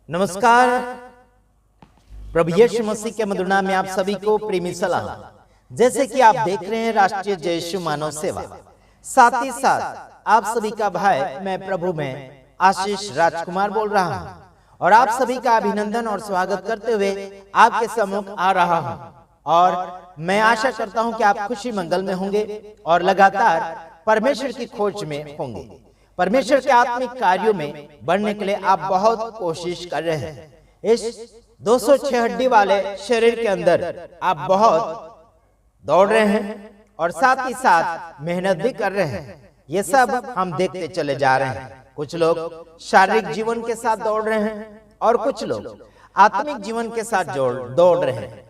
नमस्कार। प्रभु यीशु मसीह के मधुर नाम में आप सभी को प्रेमी सलाम। जैसे कि आप देख रहे हैं राष्ट्रीय जय यीशु मानव सेवा, साथ ही साथ आप सभी का भाई मैं प्रभु में आशीष राजकुमार बोल रहा हूं और आप सभी का अभिनंदन और स्वागत करते हुए आपके सम्मुख आ रहा हूं। और मैं आशा करता हूं कि आप खुशी मंगल में होंगे और लगातार परमेश्वर की खोज में होंगे। परमेश्वर के आत्मिक कार्यों में बढ़ने के लिए आप बहुत कोशिश कर रहे हैं। इस 206 हड्डी वाले शरीर के अंदर आप बहुत दौड़ रहे हैं और साथ ही साथ मेहनत भी कर रहे हैं। ये सब हम देखते चले जा रहे हैं। कुछ लोग शारीरिक जीवन के साथ दौड़ रहे हैं और कुछ लोग आत्मिक जीवन के साथ दौड़ रहे हैं।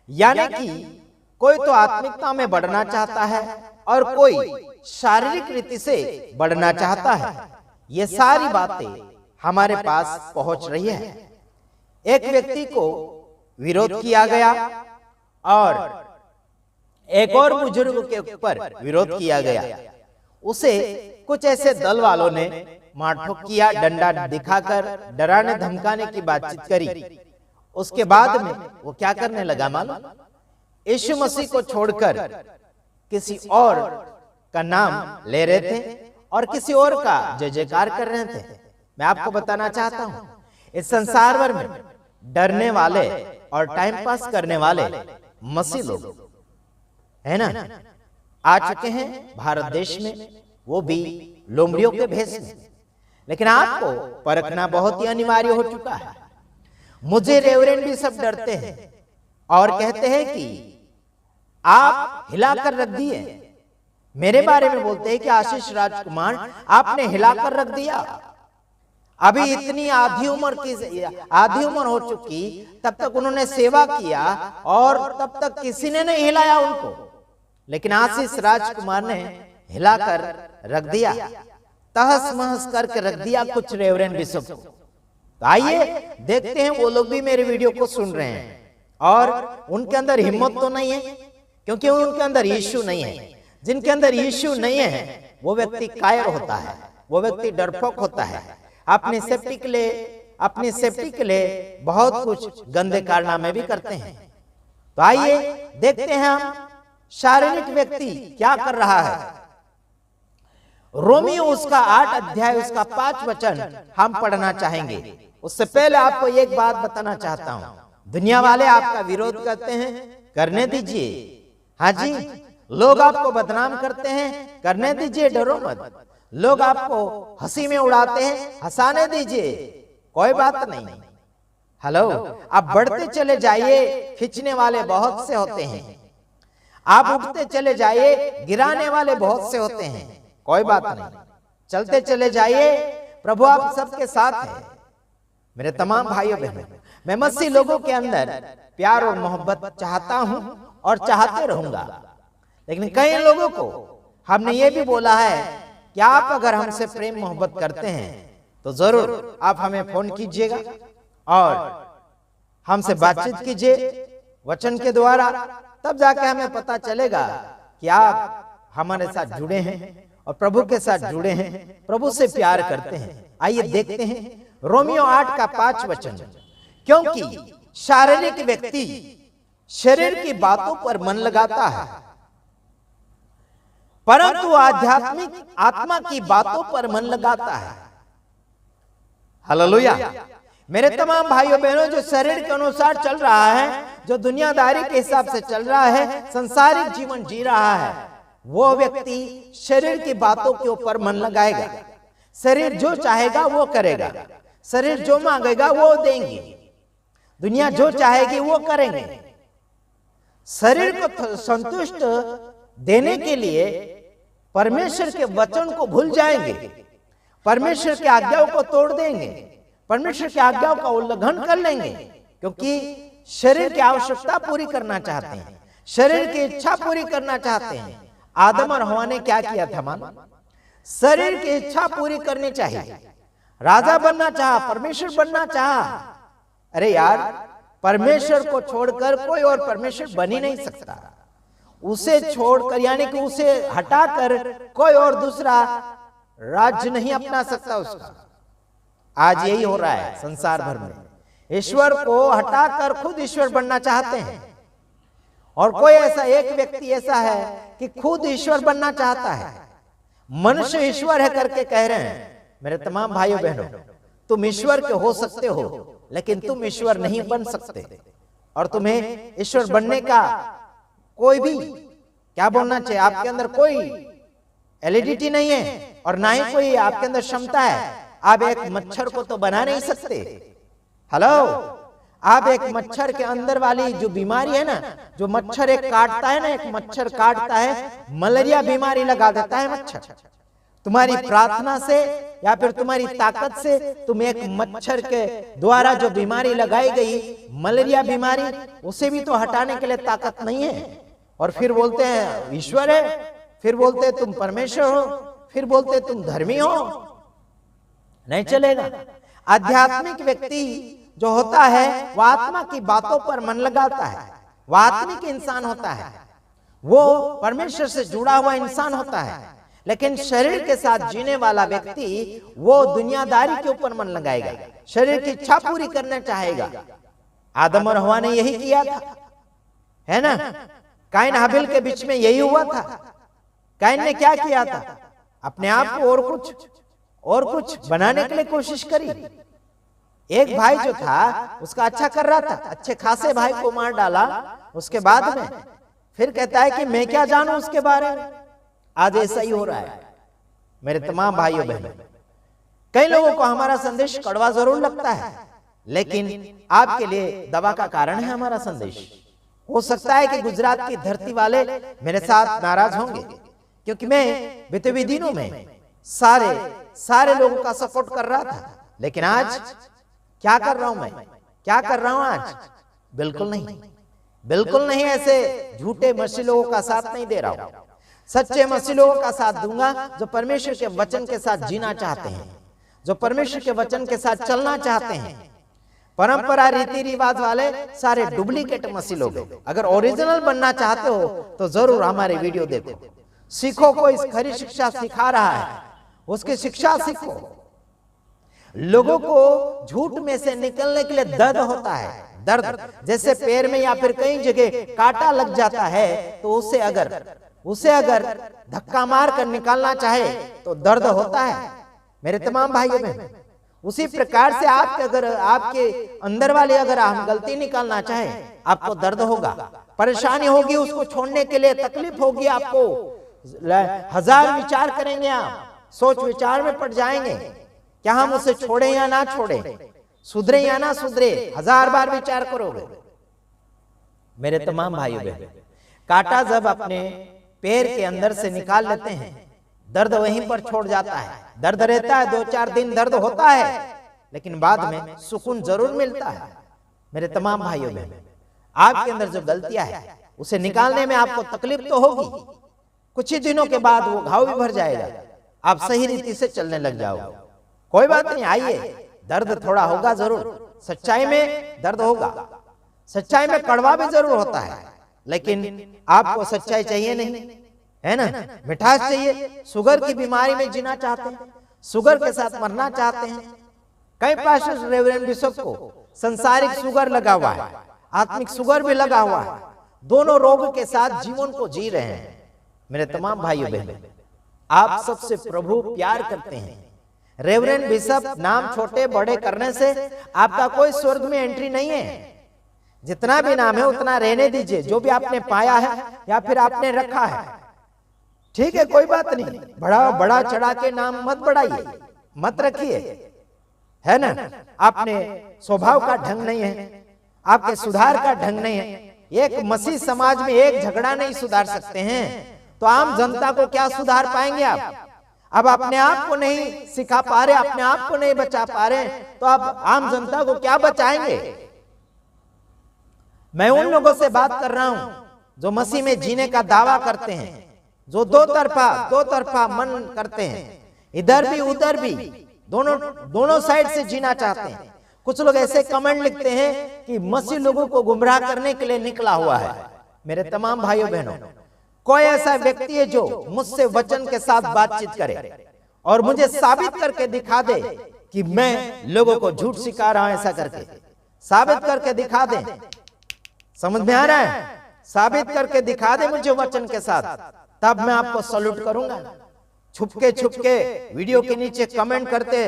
यानी कि कोई तो आत्मिकता में बढ़ना चाहता है और कोई शारीरिक रीति से बढ़ना चाहता है। ये सारी बातें हमारे पास पहुंच रही है। एक व्यक्ति को विरोध किया गया और एक और बुजुर्ग के ऊपर विरोध किया गया। उसे कुछ ऐसे दल वालों ने मारठोक किया, डंडा दिखाकर डराने धमकाने की बातचीत करी। उसके बाद में वो क्या करने लगा मालूम? यीशु मसीह को छोड़कर किसी और का नाम ले रहे थे और किसी और का जय जयकार कर रहे थे। मैं आपको बताना चाहता हूं, इस संसार भर में डरने वाले और टाइम पास करने वाले मसीह लोग है ना, आ चुके हैं भारत देश में, वो भी लोमड़ियों के भेष में। लेकिन आपको परखना बहुत ही अनिवार्य हो चुका है। मुझे रेवरेंड भी सब डरते हैं और कहते हैं कि आप हिलाकर रख दिए। मेरे बारे में बोलते हैं कि आशीष राजकुमार आपने हिलाकर रख दिया। अभी इतनी आधी उम्र हो चुकी, तब तक उन्होंने सेवा किया और तब तक किसी ने नहीं हिलाया उनको। लेकिन आशीष राजकुमार ने हिलाकर रख दिया, तहस महस करके रख दिया कुछ रेवरेंड बिशप को। तो आइए देखते हैं, वो लोग भी मेरे वीडियो को सुन रहे हैं और उनके अंदर हिम्मत तो नहीं है, क्योंकि उनके अंदर यीशु नहीं है। जिनके अंदर यीशु नहीं है वो व्यक्ति कायर होता है, वो व्यक्ति डरपोक होता है। अपनी सेफ्टी के लिए बहुत कुछ गंदे कारनामे भी करते हैं। तो आइए देखते हैं हम शारीरिक व्यक्ति क्या कर रहा है। रोमियो उसका 8 अध्याय उसका 5 वचन हम पढ़ना चाहेंगे। उससे पहले आपको एक बात बताना चाहता हूं। दुनिया वाले आपका विरोध करते हैं, करने दीजिए। हाँ जी, लोग आपको बदनाम करते हैं, करने दीजिए, डरो मत। लोग आपको हंसी में उड़ाते हैं, हंसाने दीजिए, कोई बात नहीं। हेलो, आप बढ़ते चले जाइए, खींचने वाले बहुत से होते हैं। आप उठते चले जाइए, गिराने वाले बहुत से होते हैं, कोई बात नहीं। चलते चले जाइए, प्रभु आप सबके साथ है। मेरे तमाम भाइयों बहनों, मैं मसीह लोगों के अंदर प्यार और मोहब्बत चाहता हूं और चाहते रहूंगा। लेकिन कई लोगों को हमने ये भी बोला है कि आप अगर हमसे प्रेम मोहब्बत करते हैं तो जरूर आप हमें फोन कीजिएगा और हमसे बातचीत कीजिए वचन के द्वारा, तब जाके हमें पता चलेगा कि आप हमारे साथ जुड़े हैं और प्रभु के साथ जुड़े हैं, प्रभु से प्यार करते हैं। आइए देखते हैं रोमियो 8 का 5 वचन। क्योंकि शारीरिक व्यक्ति शरीर की बातों पर मन लगाता है, परंतु आध्यात्मिक आत्मा की बातों पर मन लगाता है। हालेलुया। मेरे तमाम भाइयों बहनों, जो शरीर के अनुसार चल रहा है, जो दुनियादारी के हिसाब से चल रहा है, संसारिक जीवन जी रहा है, वो व्यक्ति शरीर की बातों के ऊपर मन लगाएगा। शरीर जो चाहेगा वो करेगा, शरीर जो मांगेगा वो देंगे, दुनिया जो चाहेगी वो करेंगे। शरीर को संतुष्ट देने के लिए परमेश्वर के वचन को भूल जाएंगे, परमेश्वर की आज्ञाओं को तोड़ देंगे, परमेश्वर की आज्ञाओं का उल्लंघन कर लेंगे, क्योंकि शरीर की आवश्यकता पूरी करना चाहते हैं, शरीर की इच्छा पूरी करना चाहते हैं। आदम और हवा ने क्या किया था मालूम? शरीर की इच्छा पूरी करनी चाहिए। राजा बनना चाहा, परमेश्वर बनना चाहा। अरे यार, परमेश्वर को छोड़कर कोई और परमेश्वर बन ही नहीं सकता। उसे छोड़कर यानी कि उसे हटाकर कोई और दूसरा राज्य नहीं अपना सकता उसका। आज यही हो रहा है संसार भर में। ईश्वर को हटाकर खुद ईश्वर बनना चाहते हैं। और कोई ऐसा एक व्यक्ति ऐसा है कि खुद ईश्वर बनना चाहता है, मनुष्य ईश्वर है करके कह रहे हैं। मेरे तमाम भाइयों बहनों, तुम ईश्वर के हो सकते हो, लेकिन तुम ईश्वर नहीं बन सकते। और तुम्हें ईश्वर बनने का कोई भी क्या बोलना चाहिए, आपके अंदर कोई एलिडिटी नहीं है और ना ही कोई आपके अंदर क्षमता है। आप एक मच्छर को तो बना नहीं सकते। हेलो, आप एक मच्छर के अंदर वाली जो बीमारी है ना, जो मच्छर एक काटता है ना, एक मच्छर काटता है, मलेरिया बीमारी लगा देता है मच्छर। तुम्हारी प्रार्थना से या फिर तुम्हारी ताकत से तुम एक मच्छर के द्वारा जो बीमारी लगाई गई, मलेरिया बीमारी, उसे भी तो हटाने के लिए ताकत नहीं है। और फिर बोलते हैं ईश्वर है, फिर बोलते तुम परमेश्वर हो, फिर बोलते तुम धर्मी हो। नहीं चलेगा। आध्यात्मिक व्यक्ति जो होता है वह आत्मा की बातों पर मन लगाता है, वह आत्मिक इंसान होता है, वो परमेश्वर से जुड़ा हुआ इंसान होता है। लेकिन शरीर के साथ जीने वाला व्यक्ति वो दुनियादारी के ऊपर मन लगाएगा, शरीर की इच्छा पूरी करना चाहेगा। आदम और हवा ने यही किया था, है ना। काइन हाबिल के बीच में यही हुआ था। काइन ने क्या किया था, अपने आप को और कुछ बनाने के लिए कोशिश करी। एक भाई जो था उसका अच्छा कर रहा था, अच्छे खासे भाई को मार डाला। उसके बाद में फिर कहता है कि मैं क्या जानूं उसके बारे में। आज ऐसा ही हो रहा है मेरे तमाम भाइयों बहनों। कई लोगों को हमारा संदेश कड़वा जरूर लगता है, लेकिन आपके लिए दवा का कारण है हमारा संदेश। हो सकता है कि गुजरात की धरती वाले मेरे साथ नाराज होंगे, क्योंकि मैं बीते हुए दिनों में सारे लोगों का सपोर्ट कर रहा था। लेकिन आज क्या कर रहा हूं मैं, क्या कर रहा हूं आज? बिल्कुल नहीं ऐसे झूठे मसीह लोगों का साथ नहीं दे रहा हूं। सच्चे मसीह लोगों का साथ दूंगा जो परमेश्वर के वचन के साथ जीना चाहते हैं, जो परमेश्वर के वचन के साथ चलना चाहते हैं। परंपरा रीति रिवाज वाले सारे डुप्लीकेट मसीह लोग हैं। अगर ओरिजिनल बनना चाहते हो तो जरूर हमारे वीडियो देखो, सीखो। कोई खरी शिक्षा सिखा रहा है, उसकी शिक्षा सीखो। लोगों को झूठ में से निकलने के लिए दर्द होता है, दर्द जैसे पैर में या फिर कई जगह कांटा लग जाता है, तो उसे अगर धक्का मार कर निकालना चाहे तो दर्द होता है मेरे तमाम भाइयों बहनों। उसी प्रकार से आपके अंदर वाले अगर हम गलती निकालना चाहे, आपको दर्द होगा, परेशानी होगी, उसको छोड़ने के लिए तकलीफ होगी आपको। हजार विचार करेंगे, आप सोच विचार में पड़ जाएंगे, क्या हम उसे छोड़े या ना छोड़े, सुधरे या ना सुधरे, हजार बार विचार करोगे मेरे तमाम भाइयों बहनों। कांटा जब अपने पैर के अंदर से निकाल लेते हैं, दर्द वहीं पर छोड़ जाता है। दर्द रहता है, 2-4 दिन दर्द होता है, लेकिन बाद में सुकून जरूर मिलता है मेरे तमाम भाइयों बहनों। आपके अंदर जो गलतियां है उसे निकालने में आपको तकलीफ तो होगी, कुछ ही दिनों के बाद वो घाव भी भर जाएगा, आप सही रीति से चलने लग जाओगे। कोई बात नहीं, आइए, दर्द थोड़ा होगा जरूर, सच्चाई में दर्द होगा, सच्चाई में कड़वा भी जरूर होता है, लेकिन आपको सच्चाई चाहिए नहीं, है ना, मिठास चाहिए। शुगर की बीमारी में जीना चाहते हैं, शुगर के साथ मरना चाहते हैं। कई पास्टर रेवरेंड बिशप को संसारिक शुगर लगा हुआ है, आत्मिक शुगर भी लगा हुआ है, दोनों रोग के साथ जीवन को जी रहे हैं मेरे तमाम भाइयों बहनों। आप सबसे प्रभु प्यार करते हैं। रेवरेंड बिशप नाम छोटे बड़े करने से आपका कोई स्वर्ग में एंट्री नहीं है। जितना भी नाम है उतना रहने दीजिए, जो भी आपने पाया है या फिर आपने रखा है, ठीक है, कोई बात नहीं। बड़ा चढ़ा के नाम मत बढ़ाइए, मत रखिए, है ना। आपने स्वभाव का ढंग नहीं है, आपके सुधार का ढंग नहीं है। एक मसीह समाज में एक झगड़ा नहीं सुधार सकते हैं, तो आम जनता को क्या सुधार पाएंगे आप? अब अपने आप को नहीं सिखा पा रहे, अपने आप को नहीं बचा पा रहे, तो आप आम जनता को क्या बचाएंगे? मैं उन लोगों से बात कर रहा हूं जो मसीह में जीने का दावा करते हैं, जो दो तरफा मन करते हैं, इधर भी उधर भी, दोनों साइड से जीना चाहते हैं। कुछ लोग ऐसे कमेंट लिखते हैं कि मसीह लोगों को गुमराह करने के लिए निकला हुआ है। मेरे तमाम भाइयों बहनों, कोई ऐसा व्यक्ति है जो मुझसे वचन के साथ बातचीत करे और मुझे साबित करके दिखा दे कि मैं लोगों को झूठ सिखा रहा हूं ऐसा करके, साबित करके दिखा दें। समझ में आ रहा है? साबित करके दिखा दे मुझे वचन के साथ, तब मैं आपको सल्यूट करूंगा। छुपके वीडियो के नीचे कमेंट करते,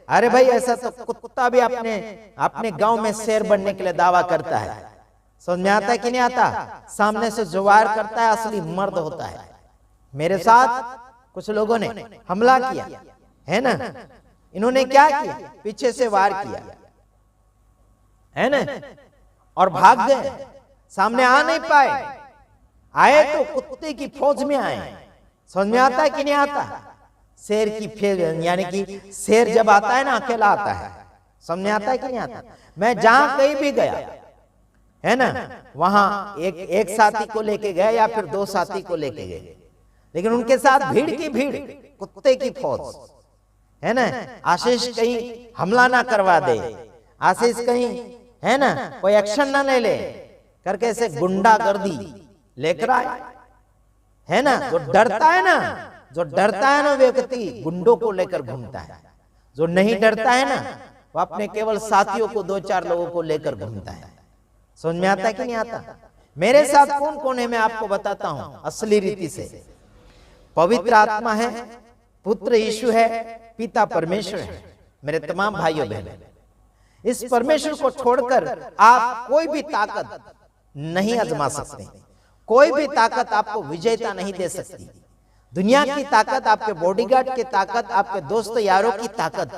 अरे भाई ऐसा तो कुत्ता भी अपने गांव में शेर बनने के लिए दावा करता है। समझ में आता है कि नहीं आता? सामने से जो वार करता है असली मर्द होता है। मेरे साथ कुछ लोगों ने हमला किया है ना, इन्होंने क्या किया? पीछे से वार किया है ना, और भाग गए, सामने आ नहीं पाए। आए तो कुत्ते की फौज में आए। समझ में आता है कि नहीं आता? शेर की फौज, यानी कि शेर जब आता है ना अकेला आता है। समझ में आता है कि नहीं आता? मैं जहां कहीं भी गया है ना, वहां एक साथी को लेके गए या फिर 2 साथी को लेके गए, लेकिन उनके साथ भीड़ की भीड़, कुत्ते की फौज है ना। आशीष कहीं हमला ना करवा दे, आशीष कहीं है ना कोई एक्शन ना ले ले करके ऐसे गुंडागर्दी लेकर आए है ना। जो डरता है ना व्यक्ति गुंडों को लेकर घूमता है। जो नहीं डरता है ना वो अपने केवल साथियों को 2-4 लोगों को लेकर घूमता है। समझ में आता है कि नहीं आता? मेरे साथ कौन कौन है मैं आपको बताता हूं असली रीति से। पवित्र आत्मा है, पुत्र यीशु है, पिता परमेश्वर है। मेरे तमाम भाइयों बहनों, इस परमेश्वर को छोड़कर आप कोई भी ताकत नहीं आजमा सकते। कोई भी ताकत आपको विजेता नहीं दे सकती। दुनिया की ताकत, आपके बॉडीगार्ड की ताकत, आपके दोस्त यारों की ताकत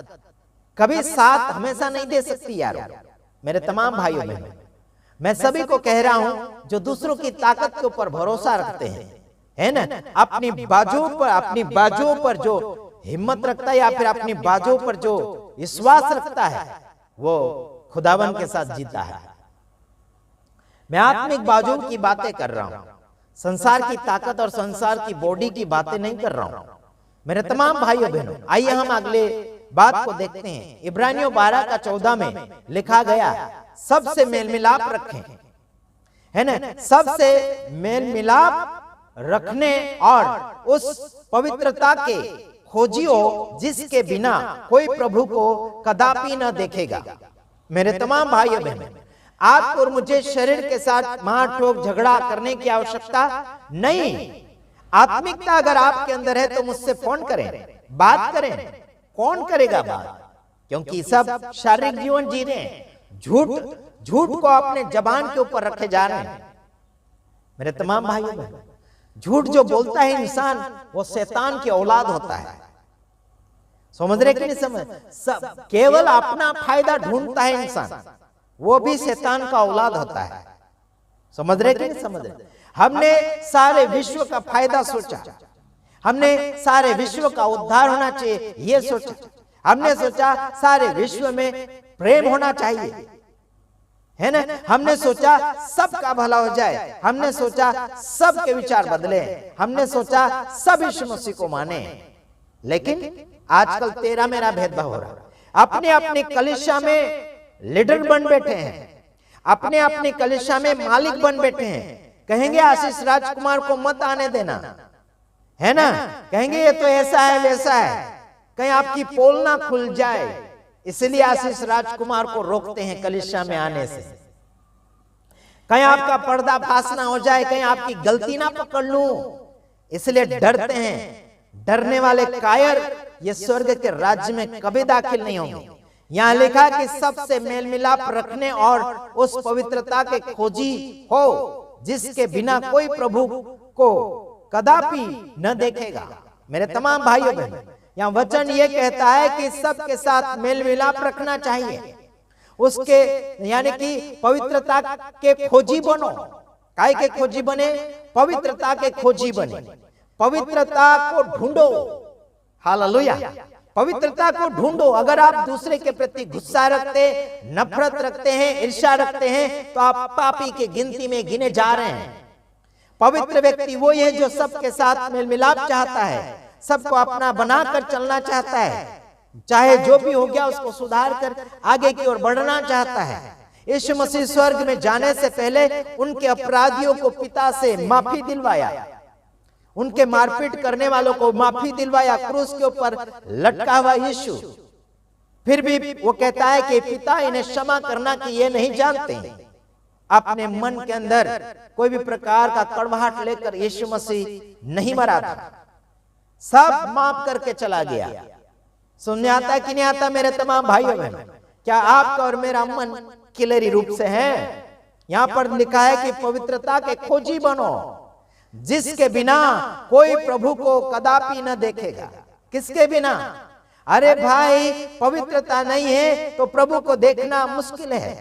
कभी साथ हमेशा नहीं दे सकती यारों। मेरे तमाम भाइयों बहनों, मैं सभी को कह रहा हूं जो दूसरों की ताकत के ऊपर भरोसा रखते हैं है ना, अपनी बाजुओं पर जो हिम्मत रखता है या फिर अपनी बाजुओं पर जो विश्वास रखता है वो खुदावन के साथ जीता है। मैं आत्मिक बाजुओं की बातें कर रहा हूं, संसार की ताकत और संसार की बॉडी की बातें नहीं कर रहा हूं। मेरे तमाम भाइयों बहनों, आइए हम अगले बात को देखते हैं। इब्रानियों 12:14 में लिखा गया, सबसे मेल मिलाप रखें है ना, सबसे मेल मिलाप रखने और उस पवित्रता के खोजियो जिसके बिना कोई प्रभु को कदापि न देखेगा। मेरे तमाम भाइयों बहनों, आपको और मुझे शरीर के साथ मार ठोक झगड़ा करने की आवश्यकता नहीं। आत्मिकता अगर आपके अंदर है तो मुझसे फोन करें, बात करें। कौन करेगा बात? क्योंकि सब शारीरिक जीवन जी रहे हैं, झूठ को अपने जबान के ऊपर रखे जा रहे हैं। मेरे तमाम भाइयों बहनों, झूठ जो बोलता है इंसान वो शैतान की औलाद होता है। समझ रहे कि नहीं समझ? सब केवल अपना फायदा ढूंढता है इंसान, वो भी शैतान का औलाद होता है। समझ रहे कि नहीं समझ रहे? हमने सारे विश्व का फायदा सोचा, हमने सारे विश्व का उद्धार होना चाहिए ये सोचा, हमने सोचा सारे विश्व में प्रेम होना चाहिए है ना, हमने सोचा सबका भला हो जाए, हमने सोचा सबके विचार बदले, हमने सोचा सब यीशु मसीह को माने। लेकिन आजकल तेरा मेरा भेदभाव हो रहा है। अपने अपने कलीसिया में लीडर बन बैठे हैं, अपने अपने कलीसिया में मालिक बन बैठे हैं। कहेंगे आशीष राजकुमार को मत आने देना है ना, कहेंगे ये तो ऐसा है वैसा है, कहीं आपकी पोल ना खुल जाए, इसलिए आशीष राजकुमार को रोकते हैं कलीसिया में आने से। कहीं आपका पर्दाफाश ना हो जाए, कहीं आपकी गलती ना पकड़ लूं, इसलिए डरते हैं। डरने वाले कायर ये स्वर्ग के राज्य में कभी दाखिल नहीं होंगे। यहां लिखा कि सबसे मेल मिलाप रखने और उस पवित्रता के खोजी हो जिसके बिना कोई प्रभु को कदापि न देखेगा। मेरे तमाम भाइयों बहनों, यहाँ वचन ये कहता है कि सबके साथ मेल मिलाप रखना चाहिए, उसके यानी कि पवित्रता के खोजी बनो। काय के खोजी बने? पवित्रता के खोजी बने। पवित्रता को ढूंढो। हालेलुया। पवित्रता को ढूंढो। अगर आप दूसरे के प्रति गुस्सा रखते, नफरत रखते हैं, ईर्ष्या रखते हैं, तो आप पापी की गिनती में गिने जा रहे हैं। पवित्र व्यक्ति वो है जो सबके साथ मेल मिलाप चाहता है, सबको अपना बनाकर चलना चाहता है, चाहे जो भी हो गया उसको सुधार कर आगे की ओर बढ़ना चाहता है। यीशु मसीह स्वर्ग में जाने से पहले उनके अपराधियों को पिता से माफी दिलवाया, उनके मारपीट करने वालों को माफी दिलवाया। क्रूस के ऊपर लटका हुआ यीशु फिर भी वो कहता है कि पिता इन्हें क्षमा करना कि ये नहीं जानते हैं। अपने मन के अंदर कोई भी प्रकार का कड़वाहट लेकर यीशु मसीह नहीं मरा था, सब माफ करके चला गया। सुनने आता कि नहीं आता मेरे तमाम भाइयों बहनों? क्या आपका और मेरा मन किलरी रूप से है? यहाँ पर लिखा है कि पवित्रता के खोजी बनो, जिसके बिना कोई प्रभु को कदापि न देखेगा। किसके बिना? अरे भाई, पवित्रता नहीं है तो प्रभु को देखना मुश्किल है।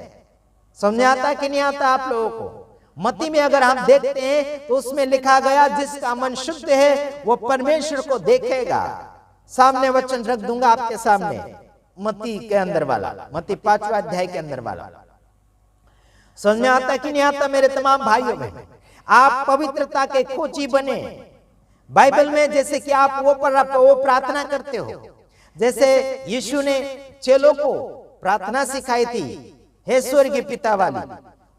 समझ आता कि नहीं आता आप लोगों को? मत्ती में अगर हम देखते हैं तो उसमें लिखा गया जिसका मन शुद्ध है वो परमेश्वर को देखेगा। सामने वचन रख दूंगा आपके सामने, मत्ती के अंदर वाला, मत्ती 5वां अध्याय के अंदर वाला। समझ में आता कि नहीं आता मेरे तमाम भाइयों बहनों? आप पवित्रता के खोजी बने। बाइबल में जैसे कि आप वो प्रार्थना करते हो, जैसे यीशु ने चेलों को प्रार्थना सिखाई थी, हे स्वर्गीय पिता वाली,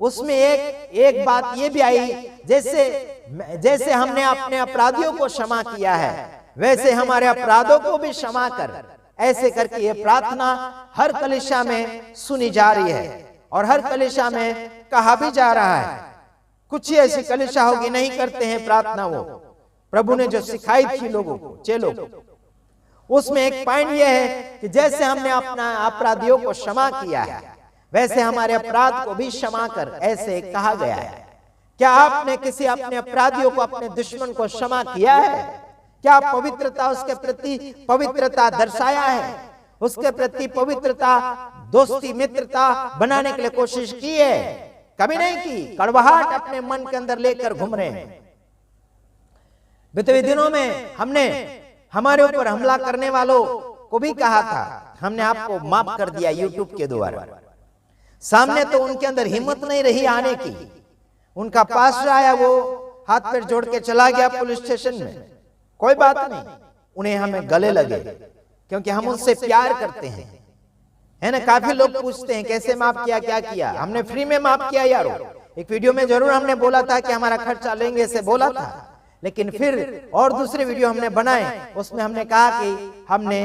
उसमें एक बात ये भी आई, जैसे हमने अपने अपराधियों को क्षमा किया है वैसे हमारे अपराधों को भी क्षमा कर। ऐसे करके ये प्रार्थना हर कलीसिया में सुनी जा रही है और हर कलीसिया में कहा भी जा रहा है। कुछ ही ऐसी कलीसिया होगी नहीं करते हैं प्रार्थना वो प्रभु ने जो सिखाई थी लोगों को, चेलों को। उसमें एक पॉइंट ये है कि जैसे हमने अपना अपराधियों को क्षमा किया है वैसे हमारे अपराध को भी क्षमा कर, ऐसे कहा गया है। क्या आपने किसी अपने अपराधियों को, अपने दुश्मन को क्षमा किया है? क्या पवित्रता उसके प्रति पवित्रता दर्शाया है? उसके प्रति पवित्रता, दोस्ती, मित्रता बनाने के लिए कोशिश की है? कभी नहीं की। कड़वाहट अपने मन के अंदर लेकर घूम रहे हैं। बीते हुए दिनों में हमने हमारे ऊपर हमला करने वालों को भी कहा था, हमने आपको माफ कर दिया यूट्यूब के द्वारा। सामने तो उनके अंदर हिम्मत नहीं रही आने की। उनका पास्टर आया, वो हाथ पैर जोड़ के चला गया पुलिस स्टेशन में। कोई बात नहीं, उन्हें हमें गले लगे क्योंकि हम उनसे प्यार करते हैं, है ना। काफी लोग पूछते हैं कैसे माफ किया, क्या किया? हमने फ्री में माफ किया यारो। एक वीडियो में जरूर हमने बोला था कि हमारा खर्चा लेंगे, ऐसे बोला था, लेकिन फिर और दूसरे वीडियो हमने बनाए, उसमें हमने कहा कि हमने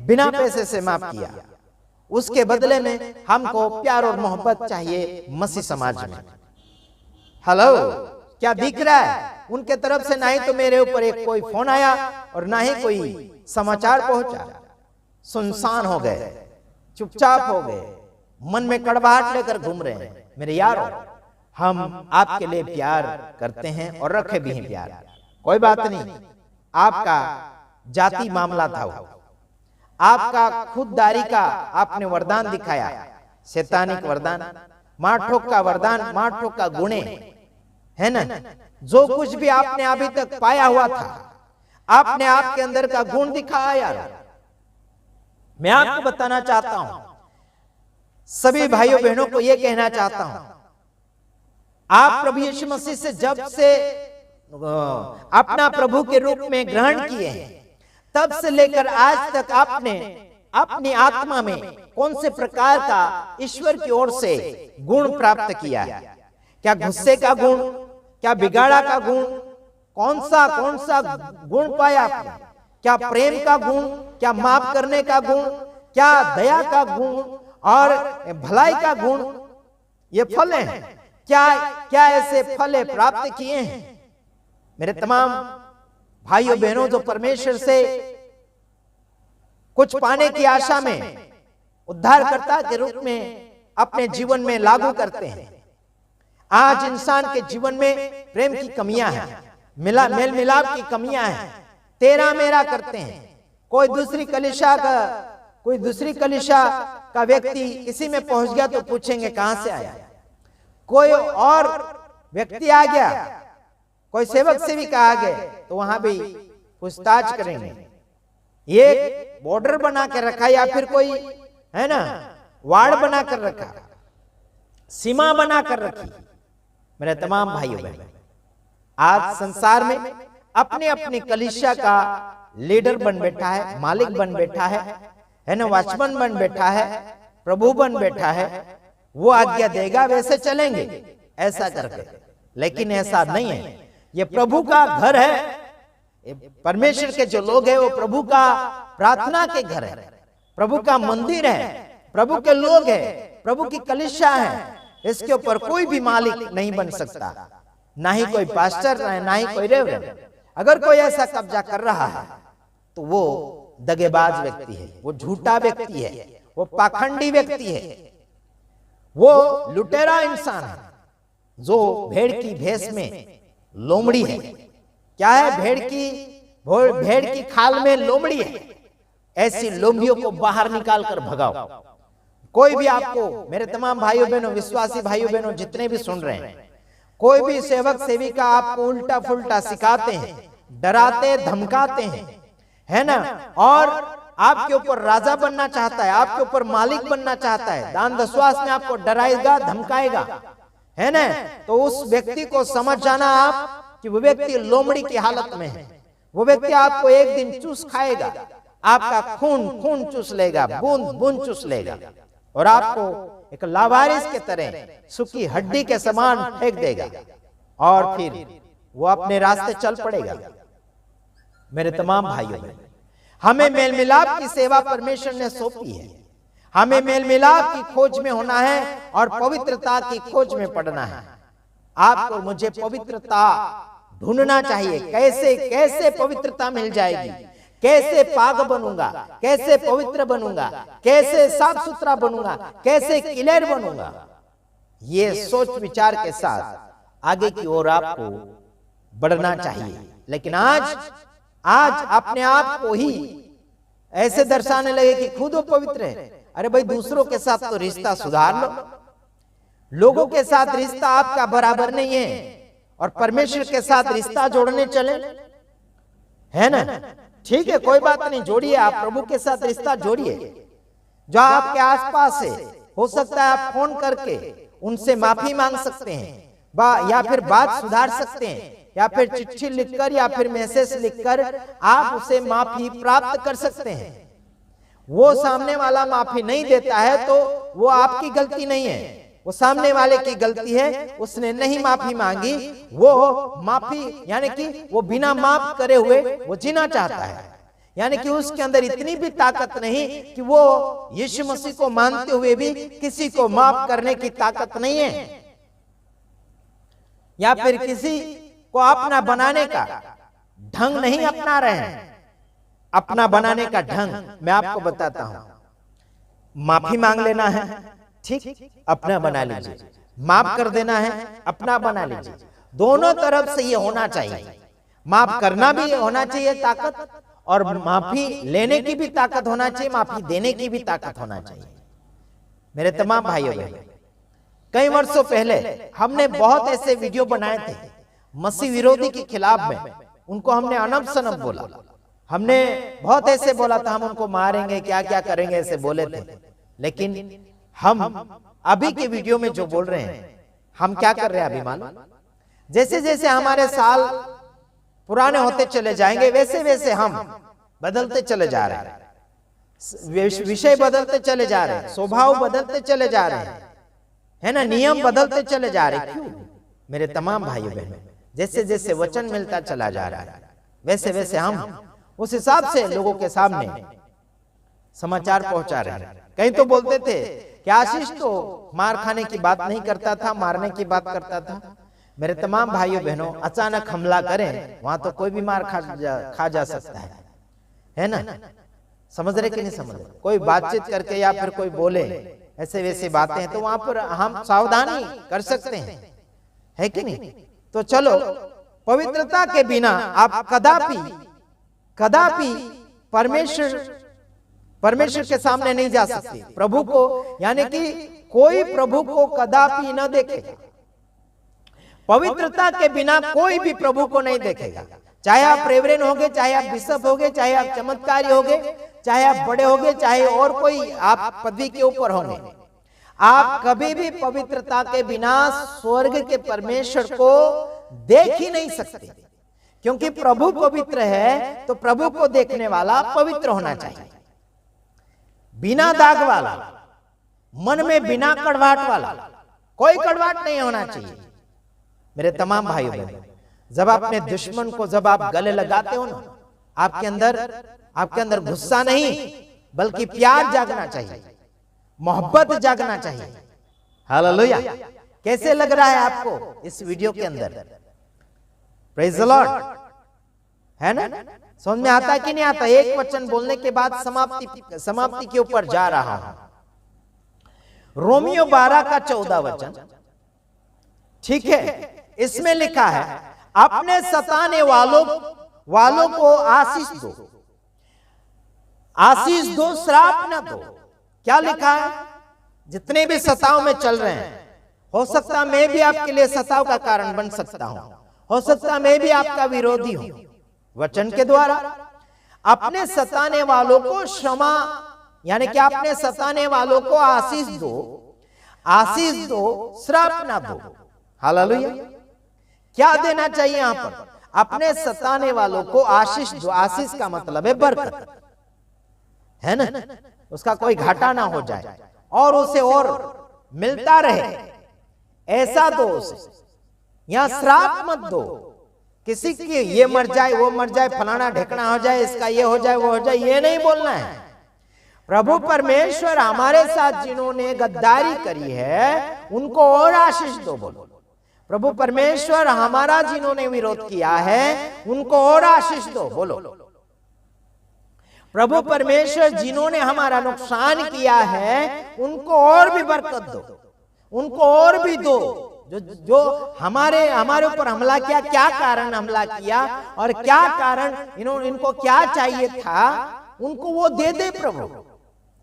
बिना पैसे से माफ किया। उसके बदले में हमको प्यार और मोहब्बत चाहिए मसीह समाज में। हेलो, क्या दिख रहा है? उनके तरफ से ना ही तो मेरे ऊपर एक कोई फोन आया और ना ही कोई समाचार पहुंचा। सुनसान हो गए, चुपचाप हो गए, मन में कड़वाहट लेकर घूम रहे हैं। मेरे यारों, हम आपके लिए प्यार करते हैं और रखे भी हैं प्यार। कोई बात नहीं, आपका जाति मामला था वो, आपका खुददारी का आपने वरदान दिखाया, शैतानिक वरदान, मार ठोक का वरदान, मार ठोक का गुणे, है ना। जो कुछ भी आपने अभी तक पाया हुआ था, आपने आपके अंदर का गुण दिखाया यार। मैं आपको बताना चाहता हूं, सभी भाइयों बहनों को यह कहना चाहता हूं, आप प्रभु यीशु मसीह से जब से अपना प्रभु के रूप में ग्रहण किए हैं, तब से लेकर आज तक आपने अपनी आत्मा में कौन से प्रकार का ईश्वर की ओर से गुण प्राप्त किया है? क्या गुस्से का गुण, क्या बिगाड़ा का गुण, कौन सा गुण पाया आपने? क्या प्रेम का गुण, क्या माफ करने का गुण, क्या दया का गुण और भलाई का गुण? ये फल हैं। क्या ऐसे फल प्राप्त किए हैं? मेरे तमाम भाइयों बहनों जो परमेश्वर से कुछ पाने की आशा में उद्धारकर्ता के रूप में अपने जीवन में लागू करते हैं। आज इंसान के जीवन में प्रेम की कमियां हैं, मेल मिलाप की कमियां हैं, तेरा मेरा करते हैं। कोई दूसरी कलीसिया का व्यक्ति किसी में पहुंच गया तो पूछेंगे कहां से आया। कोई और व्यक्ति आ गया, कोई सेवक सेविका आ गए तो वहां भी पूछताछ करेंगे। ये बॉर्डर बना कर रखा या फिर कोई, है ना, वार्ड बना कर रखा, सीमा बना कर रखी। मेरे तमाम भाइयों बहनों, आज संसार में अपने अपने कलीसिया का लीडर बन बैठा है, मालिक बन बैठा है ना, वॉचमैन बन बैठा है, प्रभु बन बैठा है। वो आज्ञा देगा वैसे चलेंगे ऐसा करके, लेकिन ऐसा नहीं है। ये प्रभु का घर है। परमेश्वर के जो लोग हैं वो प्रभु का प्रार्थना के घर है। प्रभु का मंदिर है, प्रभु के लोग हैं, प्रभु की कलीसिया है, इसके ऊपर कोई भी मालिक नहीं बन सकता, ना ही कोई पास्टर, ना ही कोई रेवरेंड। अगर कोई ऐसा कब्जा कर रहा है तो वो दगेबाज व्यक्ति है, वो झूठा व्यक्ति है, वो पाखंडी व्यक्ति है, वो लुटेरा इंसान है जो भेड़ की भेष में लोमड़ी है। क्या है? भेड़ की खाल में लोमड़ी है। ऐसी लोमड़ियों को बाहर निकाल कर भगाओ। कोई भी आपको, मेरे तमाम भाइयों बहनों, विश्वासी भाइयों बहनों जितने भी सुन रहे हैं, कोई भी सेवक सेविका आपको उल्टा फुल्टा सिखाते हैं, डराते धमकाते हैं, है ना, और आपके ऊपर राजा बनना चाहता है, आपके ऊपर मालिक बनना चाहता है, दान दशवास में आपको डराएगा धमकाएगा, है ना, तो उस व्यक्ति को समझ जाना आप कि वो व्यक्ति लोमड़ी की हालत में है। वो व्यक्ति आपको एक दिन चूस खाएगा, आपका खून चूस लेगा, बूंद बूंद चूस लेगा, और आपको एक लावारिस के तरह सूखी हड्डी के समान फेंक देगा, और फिर वो अपने रास्ते चल पड़ेगा। मेरे तमाम भाइयों में, हमें मेल मिलाप की सेवा परमेश्वर ने सौंपी है। हमें मेल मिलाप की खोज में होना है और पवित्रता की खोज में पड़ना है। आपको मुझे पवित्रता ढूंढना चाहिए। कैसे कैसे पवित्रता मिल जाएगी, कैसे पाक बनूंगा, कैसे पवित्र बनूंगा, कैसे साफ सुथरा बनूंगा, कैसे क्लियर बनूंगा, ये सोच विचार के साथ आगे की ओर आपको बढ़ना चाहिए। लेकिन आज अपने आप को ही ऐसे दर्शाने लगे कि खुद वो पवित्र है। अरे भाई, दूसरों के साथ तो रिश्ता सुधार लो। लोगों के साथ रिश्ता आपका बराबर नहीं है, और परमेश्वर के साथ रिश्ता जोड़ने चले, है ना, ठीक है, कोई बात नहीं, जोड़िए, आप प्रभु के साथ रिश्ता जोड़िए। जो आपके आसपास है, हो सकता है आप फोन करके उनसे माफी मांग सकते हैं, या फिर बात सुधार सकते हैं, या फिर चिट्ठी लिखकर या फिर मैसेज लिखकर आप उसे माफी प्राप्त कर सकते हैं। वो सामने वाला माफी नहीं देता है तो वो आपकी गलती नहीं है, वो सामने वाले की गलती है, उसने नहीं माफी मांगी। वो माफी यानी कि वो बिना माफ करे हुए वो जीना चाहता है, यानी कि उसके अंदर इतनी भी ताकत नहीं कि वो यीशु मसीह को मानते हुए भी किसी को माफ करने की ताकत नहीं है, या फिर किसी को अपना बनाने का ढंग नहीं अपना रहे हैं। अपना बनाने का ढंग मैं आपको बताता हूं। माफी मांग लेना है, ठीक, अपना बना लीजिए, माफ कर देना है, अपना बना लीजिए। दोनों तरफ से ये होना चाहिए। माफ करना भी होना चाहिए ताकत, और माफी लेने की भी ताकत होना चाहिए, माफी देने की भी ताकत होना चाहिए। मेरे तमाम भाइयों बहनों, कई वर्षों पहले हमने बहुत ऐसे वीडियो बनाए थे मसीह विरोधी के खिलाफ में। उनको हमने अनब सनब बोला, हमने बहुत ऐसे बोला था, हम उनको मारेंगे, क्या क्या करेंगे, ऐसे बोले थे। लेकिन हम अभी के वीडियो में जो बोल रहे हैं, हम क्या कर रहे हैं अभी मालूम? जैसे जैसे हमारे साल पुराने होते चले जाएंगे, वैसे वैसे हम बदलते चले जा रहे हैं, विषय बदलते चले जा रहे हैं, स्वभाव बदलते चले जा रहे हैं, है ना, नियम बदलते चले जा रहे हैं। क्यों? मेरे तमाम भाइयों बहनों, जैसे जैसे वचन मिलता चला जा रहा है, वैसे वैसे हम उस हिसाब से लोगों के सामने समाचार पहुंचा रहे हैं। कहीं तो बोलते थे कि आशीष तो मार खाने की बात नहीं करता था, मारने की बात करता था। मेरे तमाम भाइयों बहनों, अचानक हमला करें वहां तो कोई भी मार खा जा सकता है ना, समझ रहे कि नहीं समझ रहे? कोई बातचीत करके या फिर कोई बोले ऐसे वैसे बातें हैं तो वहां पर हम सावधानी कर सकते हैं, है कि नहीं? तो चलो, पवित्रता के बिना आप कदापि परमेश्वर के सामने नहीं जा सकते। प्रभु को, यानी कि कोई प्रभु को कदापि न देखेगा। पवित्रता के बिना कोई भी प्रभु को नहीं देखेगा। चाहे आप रेवरेंड होगे, चाहे आप बिशप होगे, चाहे आप चमत्कारी होगे, चाहे आप बड़े होगे, चाहे और कोई आप पदवी के ऊपर होंगे, आप कभी भी पवित्रता के बिना स्वर्ग के परमेश्वर को देख ही नहीं सकते। क्योंकि प्रभु पवित्र है तो प्रभु को देखने वाला पवित्र होना चाहिए, बिना दाग वाला, मन में बिना कड़वाहट वाला, कोई कड़वाहट नहीं होना चाहिए। मेरे तमाम भाइयों बहनों, जब अपने दुश्मन को जब आप गले लगाते हो ना, आपके अंदर गुस्सा नहीं, बल्कि प्यार जागना चाहिए, मोहब्बत जागना चाहिए। हालेलुया। कैसे लग रहा है आपको इस वीडियो के अंदर? प्रेज द लॉर्ड, है ना? समझ में आता कि नहीं आता? एक वचन बोलने के बाद समाप्ति के ऊपर जा रहा हूं। रोमियो 12 का 14 वचन, ठीक है, इसमें लिखा है अपने सताने वालों को आशीष दो, आशीष दो, श्राप न दो। क्या लिखा है? जितने भी सताव में चल रहे हैं, हो सकता मैं भी आपके लिए सताव का कारण बन सकता हूं, हो सकता मैं भी आपका विरोधी हूं। वचन के द्वारा अपने सताने वालों को क्षमा, यानी कि अपने सताने वालों को आशीष दो, आशीष दो, श्राप ना दो। हालेलुया। क्या देना चाहिए यहां पर? अपने सताने वालों को आशीष दो। आशीष का मतलब है बरकत, है ना? उसका कोई घाटा ना हो जाए और उसे और मिलता रहे, ऐसा दो उसे। यहां श्राप मत दो किसी की, ये मर जाए, वो मर जाए, फलाना ढेकना हो जाए, इसका ये हो जाए, वो हो जाए, ये नहीं बोलना है। प्रभु परमेश्वर हमारे साथ जिन्होंने गद्दारी करी है उनको और आशीष दो। बोलो, प्रभु परमेश्वर हमारा जिन्होंने विरोध किया है उनको और आशीष दो। बोलो, प्रभु परमेश्वर जिन्होंने हमारा नुकसान किया है उनको और भी बरकत दो, उनको और भी दो। जो हमारे ऊपर हमला किया, क्या कारण हमला किया और क्या कारण इनको क्या चाहिए था, उनको वो दे दे प्रभु।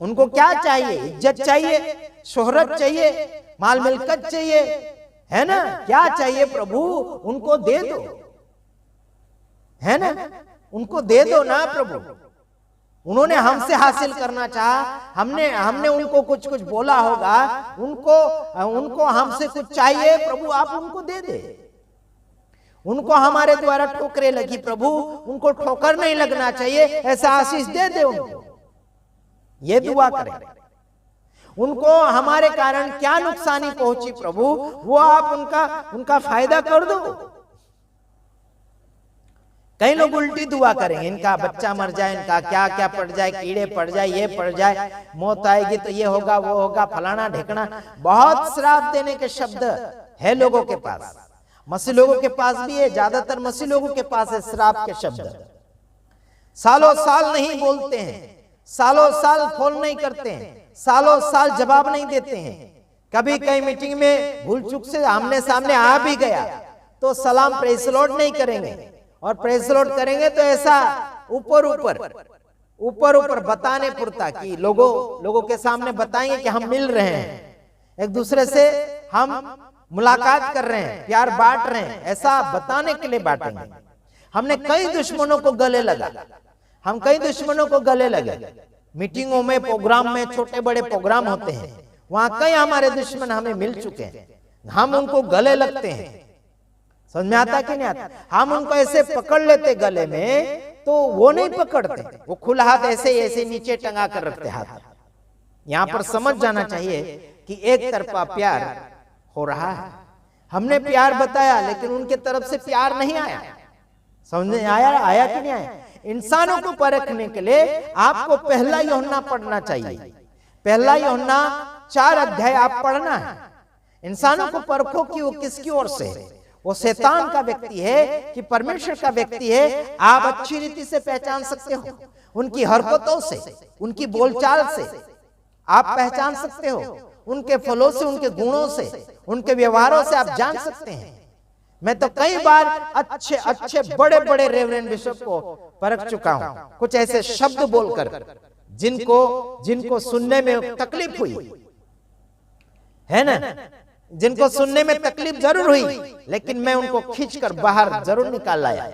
उनको क्या चाहिए? इज्जत चाहिए, शोहरत चाहिए, माल मिलकत चाहिए, है ना? क्या चाहिए प्रभु? उनको दे दो, है ना? उनको दे दो ना प्रभु। उन्होंने हमसे हासिल करना चाहा, हमने उनको कुछ बोला होगा, उनको हमसे कुछ चाहिए, प्रभु आप उनको दे दे। उनको हमारे द्वारा ठोकरें लगी, प्रभु उनको ठोकर नहीं लगना चाहिए, ऐसा आशीष दे दे उनको। ये दुआ करें। उनको हमारे कारण क्या नुकसानी पहुंची प्रभु, वो आप उनका फायदा कर दो। कई लोग उल्टी दुआ करेंगे, इनका बच्चा मर जाए, इनका क्या क्या पड़ जाए, कीड़े पड़ जाए, ये पड़ जाए, मौत आएगी तो ये होगा, वो होगा, फलाना ढेकना। बहुत श्राप देने के शब्द है लोगों के पास, मसीह लोगों के पास भी है, ज्यादातर मसीह लोगों के पास है श्राप के शब्द। सालों साल नहीं बोलते हैं, सालों साल फोन नहीं करते हैं, सालों साल जवाब नहीं देते हैं। कभी कई मीटिंग में भूल चूक से आमने सामने आ भी गया तो सलाम प्रेज़ द लॉर्ड नहीं करेंगे, और प्रेज़ द लॉर्ड करेंगे तो ऐसा ऊपर बताने पुरता कि लोगों के सामने बताएंगे कि हम मिल रहे हैं, एक दूसरे से हम मुलाकात कर रहे हैं, प्यार बांट रहे हैं, ऐसा बताने के लिए बांटेंगे। हमने कई दुश्मनों को गले लगा, हम कई दुश्मनों को गले लगे। मीटिंगों में, प्रोग्राम में, छोटे बड़े प्रोग्राम होते हैं, वहां कई हमारे दुश्मन हमें मिल चुके हैं, हम उनको गले लगते हैं। समझ में आता कि नहीं आता? हम उनको ऐसे पकड़ लेते गले में तो वो नहीं पकड़ते, वो खुला हाथ ऐसे नीचे टंगा कर रखते हाथ। यहां पर समझ जाना चाहिए कि एक तरफा प्यार हो रहा है। हमने प्यार बताया लेकिन उनके तरफ से प्यार नहीं आया। समझ में आया कि नहीं आया? इंसानों को परखने के लिए आपको पहला यूहन्ना पढ़ना चाहिए। पहला यूहन्ना 4 अध्याय आप पढ़ना है। इंसानों को परखो कि वो किसकी ओर से है, वो शैतान का व्यक्ति है कि परमेश्वर का व्यक्ति है। आप अच्छी रीति से पहचान सकते हो, उनकी हरकतों से, उनकी बोलचाल से आप पहचान सकते हो, उनके फलों से, उनके गुणों से, उनके व्यवहारों से आप जान सकते हैं। मैं तो कई बार अच्छे बड़े रेवरेंड बिशप को परख चुका हूं, कुछ ऐसे शब्द बोलकर जिनको सुनने में तकलीफ हुई, है ना, जिनको सुनने में तकलीफ जरूर हुई, लेकिन मैं उनको खींचकर बाहर जरूर निकाल लाया।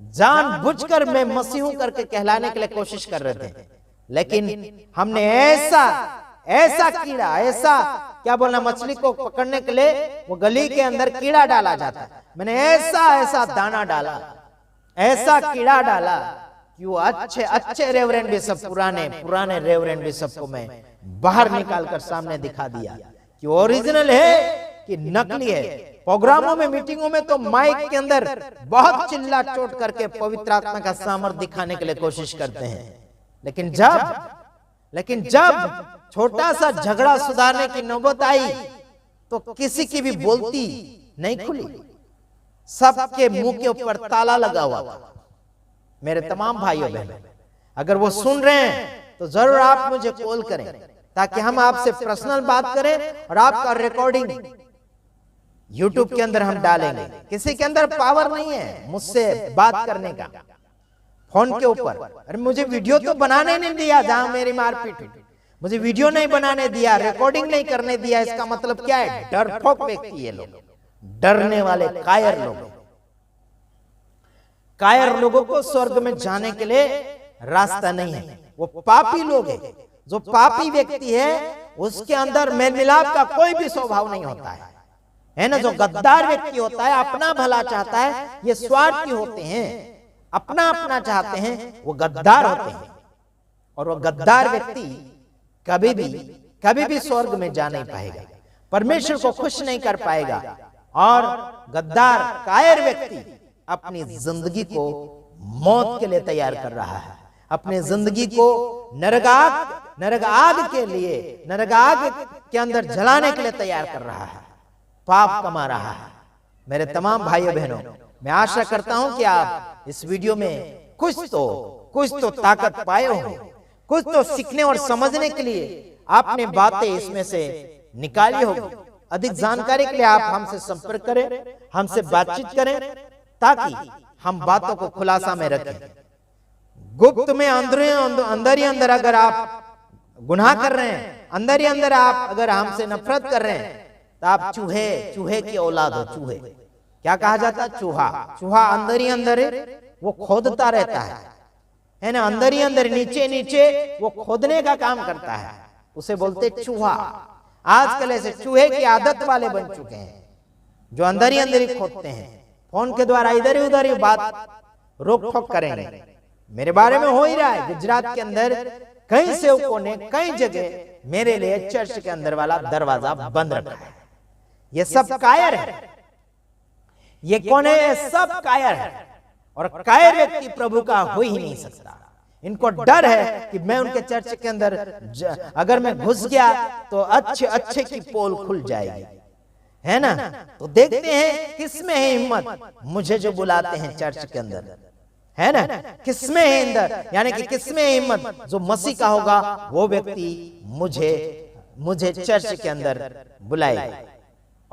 जानबूझकर मैं मसीहू करके कहलाने के लिए कोशिश कर रहे थे, लेकिन हमने ऐसा कीड़ा, ऐसा क्या बोलना, मछली को पकड़ने के लिए वो गली के अंदर कीड़ा डाला जाता है, मैंने ऐसा दाना डाला, ऐसा कीड़ा डाला कि वो अच्छे रेवरेंड बिशप, पुराने रेवरेंड बिशप को मैं बाहर निकालकर सामने दिखा दिया कि ओरिजिनल है कि नकली है। प्रोग्रामों में, मीटिंगों में तो माइक के अंदर बहुत चिल्ला चोट करके पवित्र आत्मा का सामर्थ दिखाने के लिए कोशिश करते हैं, लेकिन जब छोटा सा झगड़ा सुधारने की नौबत आई तो किसी की भी बोलती नहीं खुली, सबके मुंह के ऊपर ताला लगा हुआ था। मेरे तमाम भाइयों बहनों, अगर वो सुन रहे हैं तो जरूर आप मुझे कॉल करें ताकि हम आपसे पर्सनल बात करें और आपका रिकॉर्डिंग YouTube के अंदर हम डालेंगे। किसी के अंदर पावर नहीं है मुझसे बात करने का फोन के ऊपर। अरे मुझे वीडियो तो बनाने नहीं दिया, जहां मेरी मारपीट हुई मुझे वीडियो नहीं बनाने दिया, रिकॉर्डिंग नहीं करने दिया। इसका मतलब क्या है? डरपोक व्यक्ति है लोग, डरने वाले कायर लोग। कायर लोगों को स्वर्ग में जाने के लिए रास्ता नहीं है, वो पापी लोग हैं। जो पापी व्यक्ति है उसके अंदर मेल मिलाप का कोई भी स्वभाव नहीं होता है ना। जो गद्दार व्यक्ति होता है, अपना भला चाहता है, ये स्वार्थी होते हैं, अपना चाहते हैं, वो गद्दार होते हैं। और वो गद्दार व्यक्ति कभी भी स्वर्ग में जा नहीं पाएगा, परमेश्वर को खुश नहीं कर पाएगा। और गद्दार कायर व्यक्ति अपनी जिंदगी को मौत के लिए तैयार कर रहा है, अपनी जिंदगी को नरक आग के अंदर जलाने के लिए तैयार कर रहा है, पाप कमा रहा है। मेरे तमाम भाइयों बहनों, मैं आशा करता हूं कि आप इस वीडियो में कुछ तो ताकत पाए होंगे, कुछ तो सीखने और समझने के लिए आपने बातें इसमें से निकाली होगी। अधिक जानकारी के लिए आप हमसे संपर्क करें, हमसे बातचीत करें, ताकि हम बातों को खुलासा में रखें। गुप्त में अंदर ही अंदर अगर आप गुनाह कर रहे हैं, अंदर ही अंदर आप अगर हमसे नफरत कर रहे हैं, तो आप चूहे की औलाद हो। चूहे क्या कहा जाता है? चूहा अंदर ही अंदर वो खोदता रहता है ना, अंदर ही अंदर नीचे वो खोदने का काम करता है, उसे बोलते चूहा। आजकल ऐसे चूहे की आदत वाले बन चुके हैं जो अंदर ही खोदते हैं। फोन के द्वारा इधर ही उधर ही बात रोक ठोक करेंगे। मेरे बारे में हो ही रहा है। गुजरात के अंदर कई सेवकों ने कई जगह मेरे लिए चर्च के अंदर वाला दरवाजा बंद रखा है। ये सब कायर है। ये कौन है? ये सब कायर है। और कायर व्यक्ति प्रभु का हो ही नहीं सकता। इनको डर है कि मैं उनके चर्च के अंदर अगर मैं घुस गया तो अच्छे की पोल खुल जाएगी, है ना। तो देखते हैं किसमें है हिम्मत, मुझे जो बुलाते हैं चर्च के अंदर, है ना, किसमें है अंदर, यानी कि किसमें है हिम्मत। जो मसीह का होगा वो व्यक्ति मुझे चर्च के अंदर बुलाएगा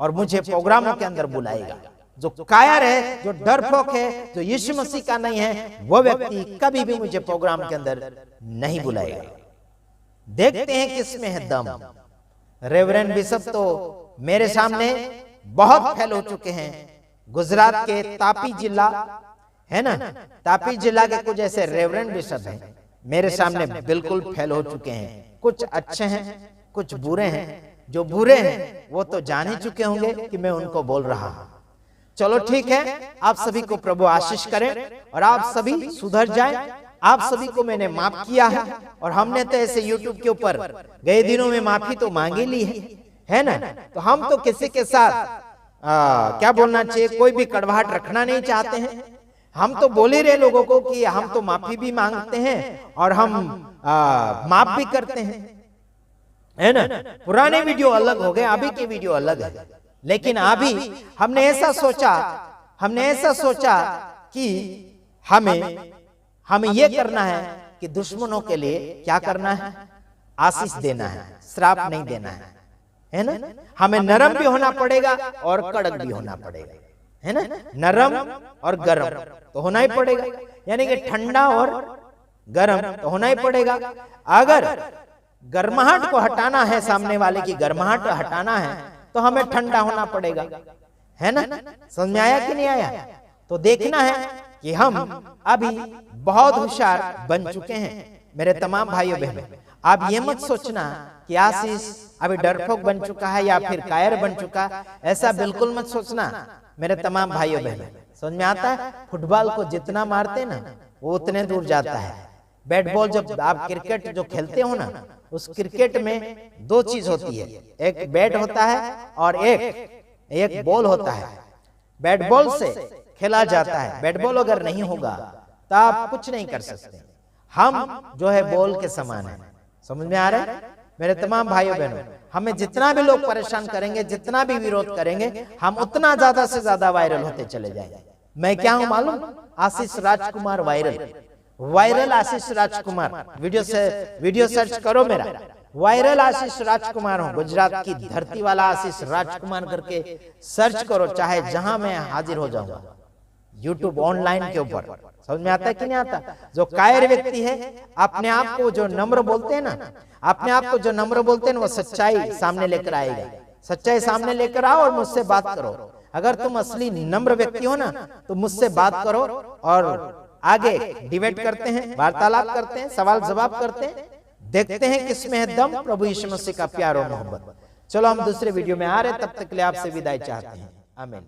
और मुझे प्रोग्रामों के अंदर बुलाएगा। जो कायर है, जो डरपोक है, जो यीशु मसीह का नहीं है, वो व्यक्ति कभी भी मुझे प्रोग्राम के अंदर नहीं बुलाएगा। देखते हैं किसमें है दम। रेवरेंड बिशप तो मेरे सामने बहुत फेल हो चुके हैं। गुजरात के तापी जिला है ना, तापी जिला के कुछ ऐसे रेवरेंड बिशप हैं मेरे सामने बिल्कुल फेल हो चुके हैं। कुछ अच्छे हैं, कुछ बुरे हैं। जो बुरे हैं वो तो जान ही चुके होंगे कि मैं उनको बोल रहा हूं। चलो ठीक है, आप सभी को प्रभु आशीष करें और आप सभी सुधर जाएं। आप सभी को मैंने माफ किया है और हमने तो ऐसे YouTube के ऊपर गए दिनों में माफी तो मांगी ली है ना। तो हम तो किसी के साथ क्या बोलना चाहिए, कोई भी कड़वाहट रखना नहीं चाहते हैं। हम तो बोल ही रहे लोगों को कि हम तो माफी भी मांगते हैं और हम माफ भी करते हैं, है ना। पुराने वीडियो अलग हो गए, अभी के वीडियो अलग है। लेकिन अभी हमने ऐसा सोचा कि हमें ये करना है कि दुश्मनों के लिए क्या करना है, आशीष देना है, श्राप नहीं देना है ना। हमें नरम भी होना पड़ेगा और कड़क भी होना पड़ेगा, है ना। नरम और गर्म तो होना ही पड़ेगा, यानी कि ठंडा और गर्म तो होना ही पड़ेगा। अगर गर्माहट को हटाना है, सामने वाले की गर्माहट हटाना है, तो हमें ठंडा होना पड़ेगा, है ना। समझ में आया कि नहीं आया? तो देखना है कि हम अभी बहुत होशियार बन चुके हैं। मेरे तमाम भाइयों बहनों, आप ये मत सोचना कि आशीष अभी डरपोक बन चुका है या फिर कायर बन चुका, ऐसा बिल्कुल मत सोचना मेरे तमाम भाइयों बहनों। समझ में आता है? फुटबॉल को जितना मारते ना वो उतने दूर जाता है। बैट बॉल जब आप क्रिकेट जो खेलते हो ना, उस क्रिकेट में दो चीज होती है, एक बैट होता है और एक बॉल होता है। बैट बॉल से खेला जाता है। बैट बॉल अगर नहीं होगा तो आप कुछ नहीं कर सकते। हम जो है बोल के समान है। समझ में आ रहा है मेरे तमाम भाइयों बहनों? हमें जितना भी लोग परेशान करेंगे, जितना भी विरोध करेंगे, हम उतना ज्यादा से ज्यादा वायरल होते चले जाएंगे। मैं क्या हूं मालूम? आशीष राजकुमार वायरल आशीष राजकुमार। वीडियो सर्च करो मेरा, वायरल आशीष राजकुमार हूं। गुजरात की धरती वाला आशीष राजकुमार करके सर्च करो, चाहे जहां मैं हाजिर हो जाऊंगा यूट्यूब ऑनलाइन के ऊपर। समझ में आता है कि नहीं आता? जो कायर व्यक्ति है, अपने आप को जो नम्र बोलते हैं ना, अपने आप को जो नम्र बोलते हैं ना, वो सच्चाई सामने लेकर आएगा। सच्चाई सामने लेकर आओ और मुझसे बात करो। अगर तुम असली नम्र व्यक्ति हो ना, तो मुझसे बात करो और आगे डिबेट करते हैं, वार्तालाप करते हैं, सवाल जवाब करते हैं, देखते हैं किसमें है दम प्रभु यीशु मसीह का प्यार और मोहब्बत। चलो हम दूसरे वीडियो में आ रहे, तब तक के लिए आपसे विदाई चाहते हैं। आमीन।